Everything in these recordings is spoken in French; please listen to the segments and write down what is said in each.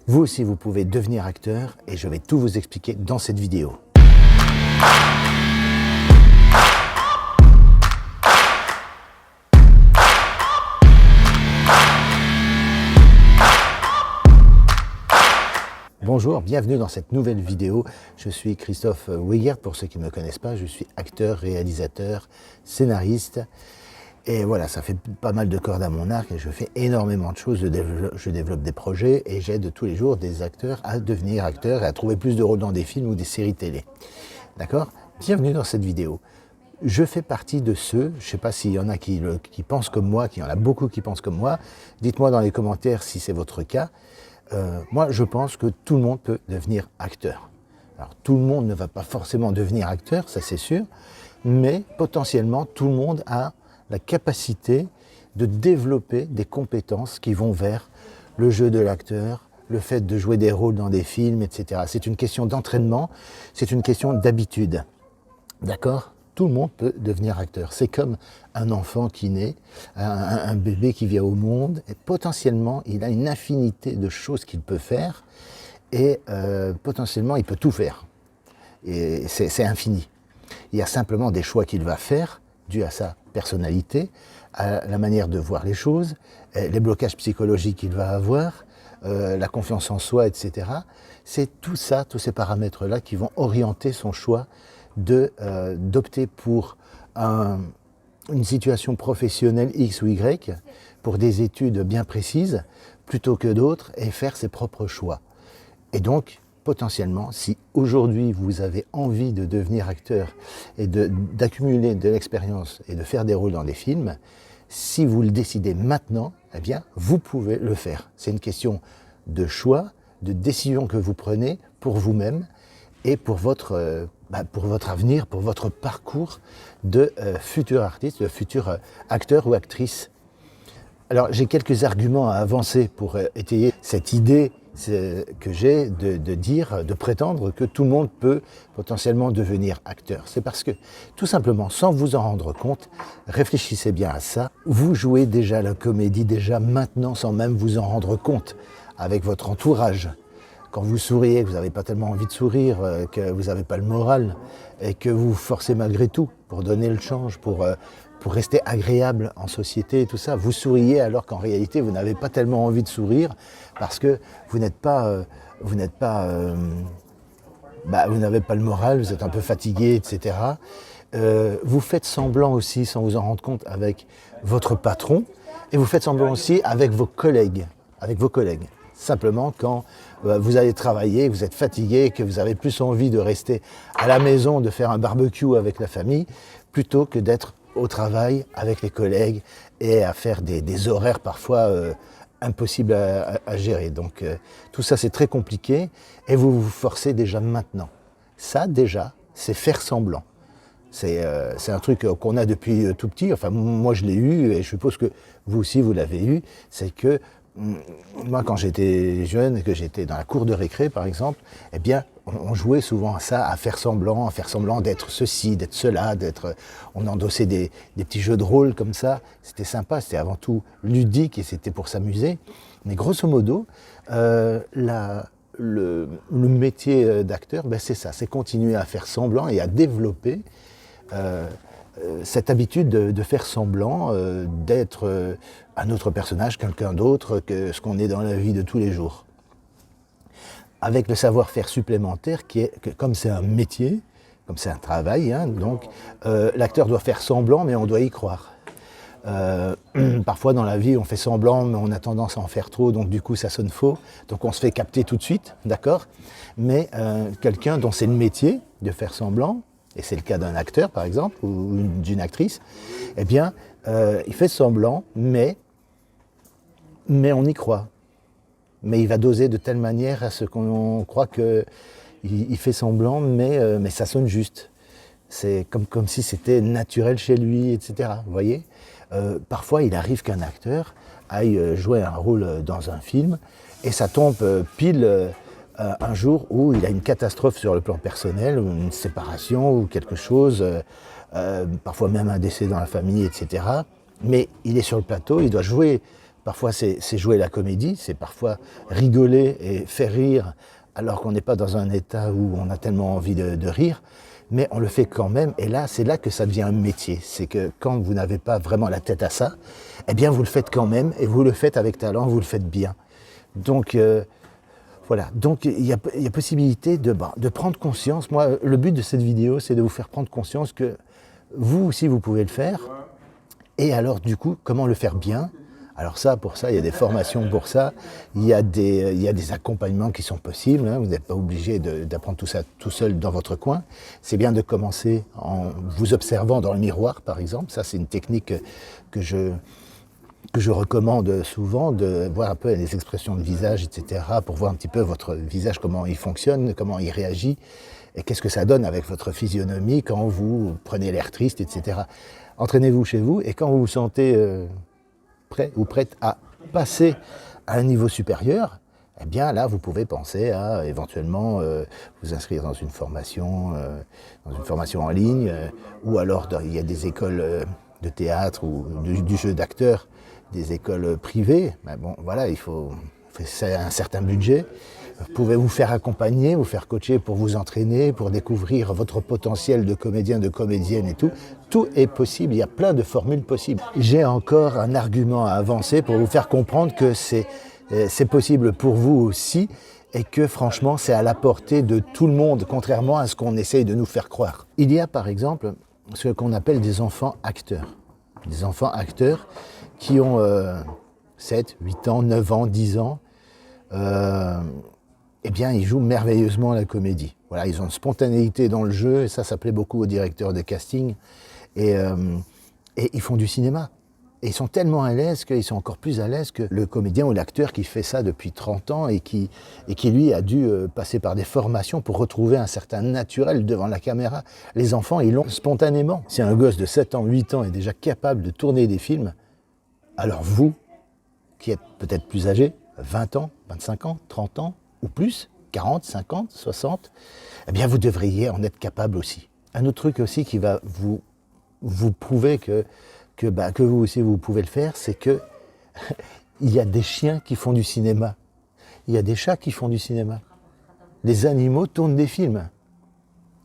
Vous aussi, vous pouvez devenir acteur et je vais tout vous expliquer dans cette vidéo. Bonjour, bienvenue dans cette nouvelle vidéo. Je suis Christophe Wiegert, pour ceux qui ne me connaissent pas, je suis acteur, réalisateur, scénariste. Et voilà, ça fait pas mal de cordes à mon arc et je fais énormément de choses. Je développe des projets et j'aide tous les jours des acteurs à devenir acteurs et à trouver plus de rôles dans des films ou des séries télé. D'accord ? Bienvenue dans cette vidéo. Je fais partie de ceux, je ne sais pas s'il y en a qui pensent comme moi, qu'il y en a beaucoup qui pensent comme moi. Dites-moi dans les commentaires si c'est votre cas. Moi, je pense que tout le monde peut devenir acteur. Alors, tout le monde ne va pas forcément devenir acteur, ça c'est sûr, mais potentiellement, tout le monde a la capacité de développer des compétences qui vont vers le jeu de l'acteur, le fait de jouer des rôles dans des films, etc. C'est une question d'entraînement, c'est une question d'habitude. D'accord ? Tout le monde peut devenir acteur. C'est comme un enfant qui naît, un bébé qui vient au monde, et potentiellement, il a une infinité de choses qu'il peut faire, et potentiellement, il peut tout faire. Et c'est infini. Il y a simplement des choix qu'il va faire, dus à sa personnalité, à la manière de voir les choses, les blocages psychologiques qu'il va avoir, la confiance en soi, etc. C'est tout ça, tous ces paramètres-là qui vont orienter son choix d'opter pour une situation professionnelle X ou Y, pour des études bien précises, plutôt que d'autres, et faire ses propres choix. Et donc, potentiellement, si aujourd'hui vous avez envie de devenir acteur et d'accumuler de l'expérience et de faire des rôles dans des films, si vous le décidez maintenant, eh bien, vous pouvez le faire. C'est une question de choix, de décision que vous prenez pour vous-même et pour votre avenir, pour votre parcours de futur artiste, de futur acteur ou actrice. Alors, j'ai quelques arguments à avancer pour étayer cette idée que j'ai de prétendre que tout le monde peut potentiellement devenir acteur. C'est parce que, tout simplement, sans vous en rendre compte, réfléchissez bien à ça, vous jouez déjà la comédie déjà maintenant sans même vous en rendre compte avec votre entourage. Quand vous souriez, que vous n'avez pas tellement envie de sourire, que vous n'avez pas le moral et que vous vous forcez malgré tout pour donner le change, pour rester agréable en société et tout ça, vous souriez alors qu'en réalité vous n'avez pas tellement envie de sourire parce que vous n'avez pas le moral, vous êtes un peu fatigué, etc. Vous faites semblant aussi, sans vous en rendre compte, avec votre patron et vous faites semblant aussi avec vos collègues. Simplement quand vous allez travailler, vous êtes fatigué, que vous avez plus envie de rester à la maison, de faire un barbecue avec la famille, plutôt que d'être au travail avec les collègues et à faire des horaires parfois impossibles à gérer. Donc tout ça c'est très compliqué et vous vous forcez déjà maintenant. Ça déjà, c'est faire semblant. C'est un truc qu'on a depuis tout petit, enfin moi je l'ai eu et je suppose que vous aussi vous l'avez eu, c'est que moi, quand j'étais jeune et que j'étais dans la cour de récré, par exemple, eh bien, on jouait souvent à ça, à faire semblant d'être ceci, d'être cela, on endossait des petits jeux de rôle comme ça. C'était sympa, c'était avant tout ludique et c'était pour s'amuser. Mais grosso modo, le métier d'acteur, ben c'est ça, c'est continuer à faire semblant et à développer cette habitude de faire semblant, d'être un autre personnage, quelqu'un d'autre que ce qu'on est dans la vie de tous les jours. Avec le savoir-faire supplémentaire qui est que comme c'est un métier, comme c'est un travail, hein, donc l'acteur doit faire semblant mais on doit y croire. Parfois dans la vie on fait semblant mais on a tendance à en faire trop, donc du coup ça sonne faux, donc on se fait capter tout de suite, d'accord ? Mais quelqu'un dont c'est le métier de faire semblant, et c'est le cas d'un acteur par exemple, ou d'une actrice, eh bien il fait semblant, mais on y croit. Mais il va doser de telle manière à ce qu'on croit qu'il fait semblant, mais ça sonne juste. C'est comme si c'était naturel chez lui, etc. Vous voyez ? Parfois il arrive qu'un acteur aille jouer un rôle dans un film, et ça tombe pile un jour où il a une catastrophe sur le plan personnel, ou une séparation, ou quelque chose, parfois même un décès dans la famille, etc. Mais il est sur le plateau, il doit jouer Parfois, c'est jouer la comédie, c'est parfois rigoler et faire rire alors qu'on n'est pas dans un état où on a tellement envie de rire, mais on le fait quand même. Et là, c'est là que ça devient un métier. C'est que quand vous n'avez pas vraiment la tête à ça, eh bien, vous le faites quand même, et vous le faites avec talent, vous le faites bien. Donc, voilà. Donc, il y a possibilité de prendre conscience. Moi, le but de cette vidéo, c'est de vous faire prendre conscience que vous aussi, vous pouvez le faire. Et alors, du coup, comment le faire bien ? Alors ça, pour ça, il y a des formations pour ça, il y a des accompagnements qui sont possibles, hein. Vous n'êtes pas obligé d'apprendre tout ça tout seul dans votre coin. C'est bien de commencer en vous observant dans le miroir, par exemple. Ça, c'est une technique que je recommande souvent, de voir un peu les expressions de visage, etc., pour voir un petit peu votre visage, comment il fonctionne, comment il réagit, et qu'est-ce que ça donne avec votre physionomie quand vous prenez l'air triste, etc. Entraînez-vous chez vous, et quand vous vous sentez prêt ou prête à passer à un niveau supérieur, eh bien là, vous pouvez penser à éventuellement vous inscrire dans une formation en ligne, ou alors il y a des écoles de théâtre ou du jeu d'acteur, des écoles privées. Mais bon, voilà, c'est un certain budget. Vous pouvez vous faire accompagner, vous faire coacher pour vous entraîner, pour découvrir votre potentiel de comédien, de comédienne et tout. Tout est possible, il y a plein de formules possibles. J'ai encore un argument à avancer pour vous faire comprendre que c'est possible pour vous aussi et que franchement c'est à la portée de tout le monde, contrairement à ce qu'on essaye de nous faire croire. Il y a par exemple ce qu'on appelle des enfants acteurs. Des enfants acteurs qui ont 7, 8 ans, 9 ans, 10 ans. Eh bien, ils jouent merveilleusement la comédie. Voilà, ils ont une spontanéité dans le jeu, et ça plaît beaucoup aux directeurs de casting. Et ils font du cinéma. Et ils sont tellement à l'aise qu'ils sont encore plus à l'aise que le comédien ou l'acteur qui fait ça depuis 30 ans et qui lui, a dû passer par des formations pour retrouver un certain naturel devant la caméra. Les enfants, ils l'ont spontanément. Si un gosse de 7 ans, 8 ans est déjà capable de tourner des films, alors vous, qui êtes peut-être plus âgé, 20 ans, 25 ans, 30 ans, ou plus, 40, 50, 60, eh bien vous devriez en être capable aussi. Un autre truc aussi qui va vous prouver que vous aussi vous pouvez le faire, c'est que il y a des chiens qui font du cinéma, il y a des chats qui font du cinéma. Les animaux tournent des films.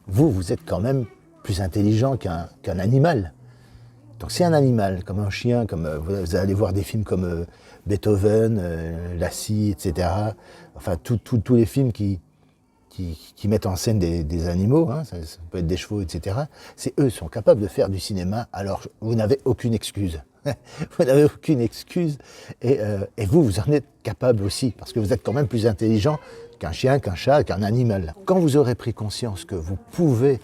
Vous êtes quand même plus intelligent qu'un animal. Donc c'est un animal, comme un chien, comme vous allez voir des films comme Beethoven, Lassie, etc. Enfin, tous les films qui mettent en scène des animaux, hein, ça peut être des chevaux, etc. C'est eux qui sont capables de faire du cinéma, alors vous n'avez aucune excuse. Vous n'avez aucune excuse, et vous en êtes capable aussi, parce que vous êtes quand même plus intelligent qu'un chien, qu'un chat, qu'un animal. Quand vous aurez pris conscience que vous pouvez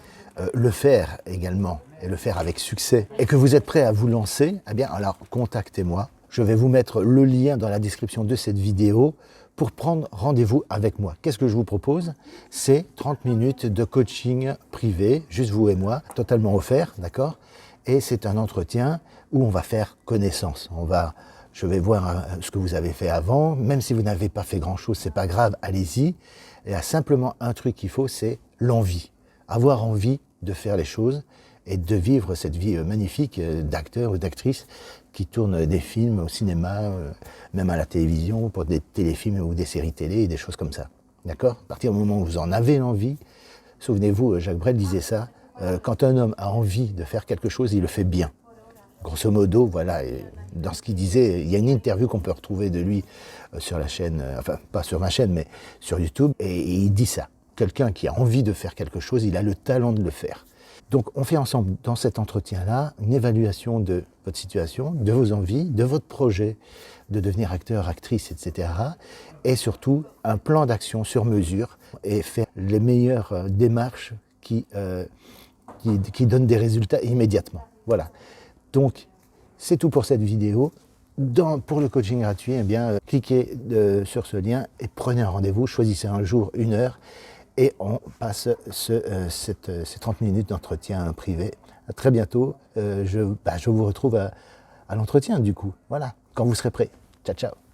le faire également, et le faire avec succès, et que vous êtes prêt à vous lancer, eh bien alors contactez-moi. Je vais vous mettre le lien dans la description de cette vidéo pour prendre rendez-vous avec moi. Qu'est-ce que je vous propose? C'est 30 minutes de coaching privé, juste vous et moi, totalement offert, d'accord? Et c'est un entretien où on va faire connaissance. Je vais voir ce que vous avez fait avant, même si vous n'avez pas fait grand-chose, c'est pas grave, allez-y. Il y a simplement un truc qu'il faut, c'est l'envie. Avoir envie de faire les choses et de vivre cette vie magnifique d'acteur ou d'actrice qui tournent des films au cinéma, même à la télévision, pour des téléfilms ou des séries télé et des choses comme ça. D'accord? À partir du moment où vous en avez l'envie, souvenez-vous, Jacques Brel disait ça, quand un homme a envie de faire quelque chose, il le fait bien. Grosso modo, voilà, et dans ce qu'il disait, il y a une interview qu'on peut retrouver de lui sur la chaîne, enfin pas sur ma chaîne, mais sur YouTube, et il dit ça. Quelqu'un qui a envie de faire quelque chose, il a le talent de le faire. Donc on fait ensemble dans cet entretien-là une évaluation de votre situation, de vos envies, de votre projet de devenir acteur, actrice, etc. Et surtout un plan d'action sur mesure et faire les meilleures démarches qui donnent des résultats immédiatement. Voilà. Donc c'est tout pour cette vidéo. Pour le coaching gratuit, eh bien, cliquez sur ce lien et prenez un rendez-vous, choisissez un jour, une heure, et on passe ces 30 minutes d'entretien privé. À très bientôt. Je vous retrouve à l'entretien du coup. Voilà, quand vous serez prêt. Ciao, ciao.